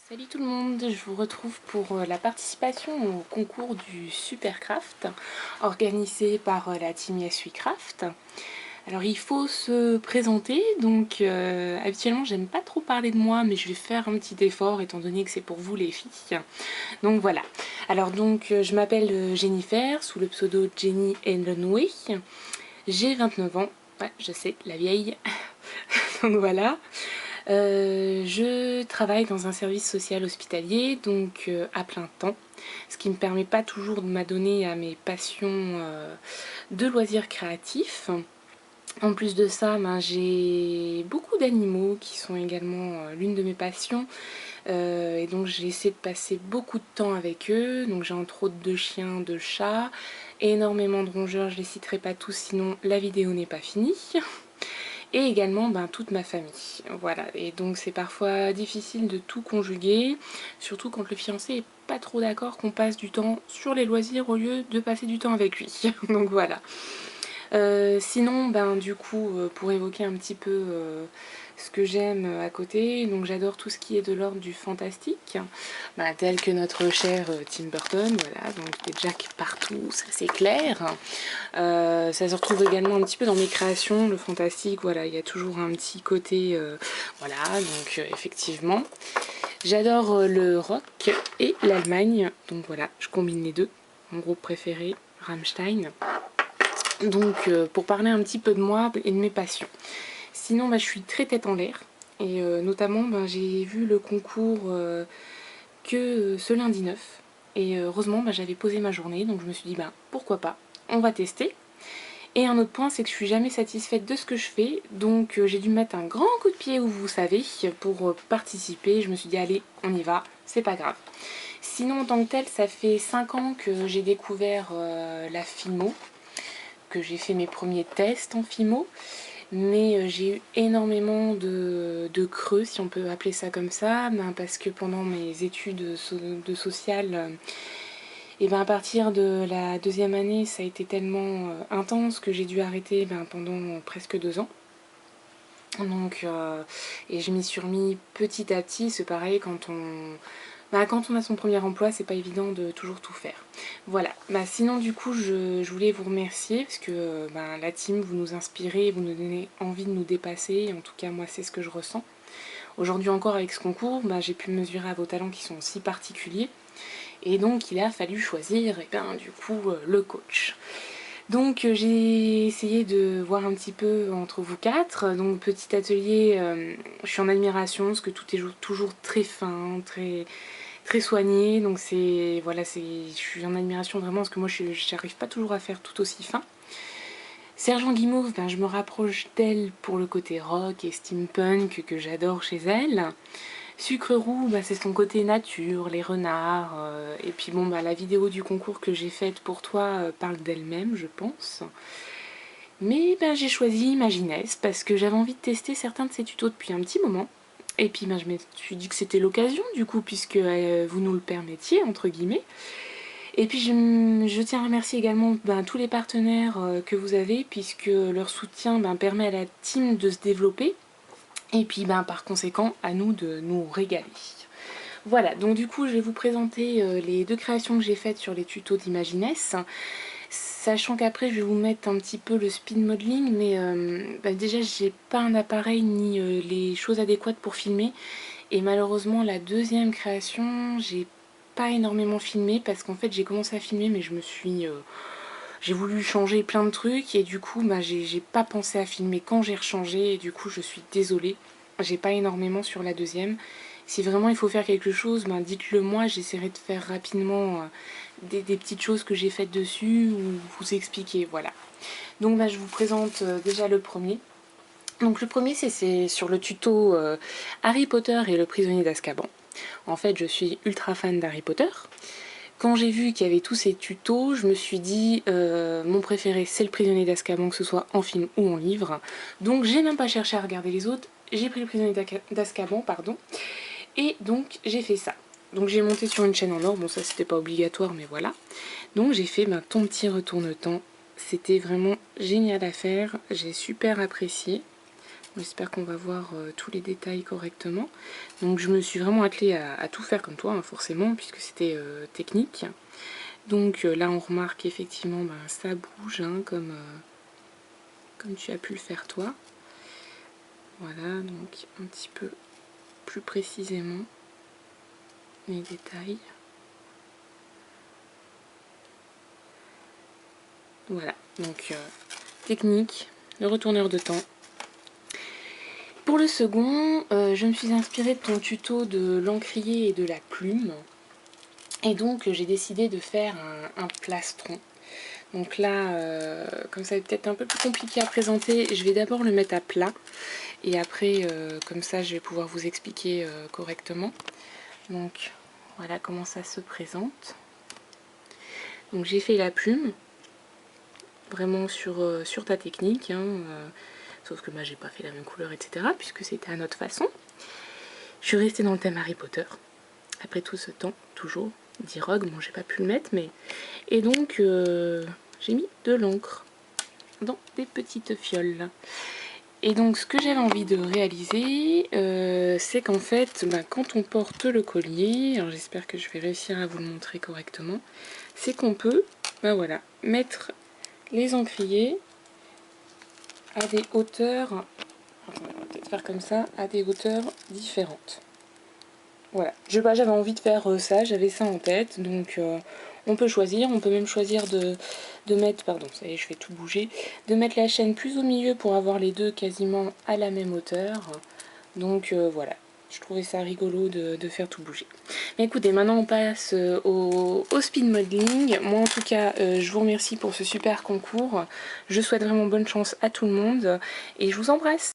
Salut tout le monde, je vous retrouve pour la participation au concours du Supercraft organisé par la team YesWeCraft. Alors il faut se présenter, donc habituellement j'aime pas trop parler de moi, mais je vais faire un petit effort étant donné que c'est pour vous les filles. Donc voilà, alors donc je m'appelle Jennifer, sous le pseudo Jenny Enlenway, j'ai 29 ans, ouais je sais, la vieille, donc voilà. Je travaille dans un service social hospitalier, donc à plein temps, ce qui ne me permet pas toujours de m'adonner à mes passions de loisirs créatifs. En plus de ça, ben, j'ai beaucoup d'animaux qui sont également l'une de mes passions. Et donc j'essaie de passer beaucoup de temps avec eux. Donc j'ai entre autres 2 chiens, 2 chats, énormément de rongeurs, je les citerai pas tous sinon la vidéo n'est pas finie. Et également toute ma famille. Voilà, et donc c'est parfois difficile de tout conjuguer, surtout quand le fiancé est pas trop d'accord qu'on passe du temps sur les loisirs au lieu de passer du temps avec lui. Donc voilà. Sinon, du coup, pour évoquer un petit peu ce que j'aime à côté, donc j'adore tout ce qui est de l'ordre du fantastique, tel que notre cher Tim Burton, voilà, donc des Jack partout, ça c'est clair. Ça se retrouve également un petit peu dans mes créations, le fantastique, voilà, il y a toujours un petit côté, voilà, donc effectivement. J'adore le rock et l'Allemagne, donc voilà, je combine les deux, mon groupe préféré, Rammstein. Donc pour parler un petit peu de moi et de mes passions. Sinon je suis très tête en l'air et notamment j'ai vu le concours que ce lundi 9 et heureusement j'avais posé ma journée donc je me suis dit pourquoi pas, on va tester. Et un autre point c'est que je suis jamais satisfaite de ce que je fais donc j'ai dû mettre un grand coup de pied où vous savez pour participer. Je me suis dit allez on y va, c'est pas grave. Sinon en tant que tel ça fait 5 ans que j'ai découvert la Fimo, que j'ai fait mes premiers tests en Fimo, mais j'ai eu énormément de creux, si on peut appeler ça comme ça, parce que pendant mes études de social, et à partir de la 2e année, ça a été tellement intense que j'ai dû arrêter pendant presque 2 ans. Donc, et je m'y suis remis petit à petit, c'est pareil quand on a son premier emploi, c'est pas évident de toujours tout faire. Voilà, sinon du coup je voulais vous remercier parce que la team, vous nous inspirez, vous nous donnez envie de nous dépasser, en tout cas moi c'est ce que je ressens. Aujourd'hui encore avec ce concours, j'ai pu mesurer à vos talents qui sont si particuliers et donc il a fallu choisir du coup le coach. Donc j'ai essayé de voir un petit peu entre vous quatre, donc petit atelier, je suis en admiration parce que tout est toujours très fin, très soigné, donc c'est voilà, je suis en admiration vraiment parce que moi je n'arrive pas toujours à faire tout aussi fin. Sergent Guimauve, je me rapproche d'elle pour le côté rock et steampunk que j'adore chez elle. Sucre roux, c'est son côté nature, les renards, et puis la vidéo du concours que j'ai faite pour toi parle d'elle-même, je pense. Mais j'ai choisi Imaginès parce que j'avais envie de tester certains de ses tutos depuis un petit moment. Et puis je me suis dit que c'était l'occasion du coup, puisque vous nous le permettiez, entre guillemets. Et puis je tiens à remercier également tous les partenaires que vous avez, puisque leur soutien permet à la team de se développer. Et puis par conséquent à nous de nous régaler. Voilà, donc du coup je vais vous présenter les 2 créations que j'ai faites sur les tutos d'Imaginès. Sachant qu'après je vais vous mettre un petit peu le speed modeling, mais déjà j'ai pas un appareil ni les choses adéquates pour filmer. Et malheureusement la 2e création, j'ai pas énormément filmé parce qu'en fait j'ai commencé à filmer mais j'ai voulu changer plein de trucs et du coup j'ai pas pensé à filmer quand j'ai rechangé et du coup je suis désolée. J'ai pas énormément sur la 2e. Si vraiment il faut faire quelque chose, dites-le moi, j'essaierai de faire rapidement des petites choses que j'ai faites dessus ou vous expliquer, voilà. Donc je vous présente déjà le premier. Donc le premier c'est sur le tuto Harry Potter et le prisonnier d'Azkaban. En fait je suis ultra fan d'Harry Potter. Quand j'ai vu qu'il y avait tous ces tutos, je me suis dit mon préféré c'est le prisonnier d'Azkaban, que ce soit en film ou en livre. Donc j'ai même pas cherché à regarder les autres, j'ai pris le prisonnier d'Azkaban, pardon. Et donc j'ai fait ça. Donc j'ai monté sur une chaîne en or, bon ça c'était pas obligatoire mais voilà. Donc j'ai fait ton petit retourne-temps. C'était vraiment génial à faire, j'ai super apprécié. J'espère qu'on va voir tous les détails correctement. Donc je me suis vraiment attelée à tout faire comme toi, hein, forcément, puisque c'était technique. Donc là on remarque effectivement ça bouge, hein, comme tu as pu le faire toi. Voilà, donc un petit peu plus précisément les détails. Voilà, donc technique, le retourneur de temps. Pour le second, je me suis inspirée de ton tuto de l'encrier et de la plume. Et donc j'ai décidé de faire un plastron. Donc là, comme ça va peut-être un peu plus compliqué à présenter, je vais d'abord le mettre à plat. Et après, comme ça, je vais pouvoir vous expliquer correctement. Donc voilà comment ça se présente. Donc j'ai fait la plume, vraiment sur ta technique, hein, sauf que moi j'ai pas fait la même couleur, etc. puisque c'était à notre façon. Je suis restée dans le thème Harry Potter, après tout ce temps, toujours. Rogue, bon j'ai pas pu le mettre, mais... Et donc j'ai mis de l'encre dans des petites fioles. Et donc ce que j'avais envie de réaliser, c'est qu'en fait, quand on porte le collier, alors j'espère que je vais réussir à vous le montrer correctement, c'est qu'on peut, voilà, mettre les encriers à des hauteurs, on va peut-être faire comme ça, à des hauteurs différentes. Voilà, j'avais envie de faire ça, j'avais ça en tête, donc on peut choisir, on peut même choisir de mettre, pardon, ça y est, je fais tout bouger, de mettre la chaîne plus au milieu pour avoir les deux quasiment à la même hauteur. Donc voilà, je trouvais ça rigolo de faire tout bouger. Mais écoutez, maintenant on passe au speed modeling. Moi en tout cas, je vous remercie pour ce super concours. Je souhaite vraiment bonne chance à tout le monde et je vous embrasse.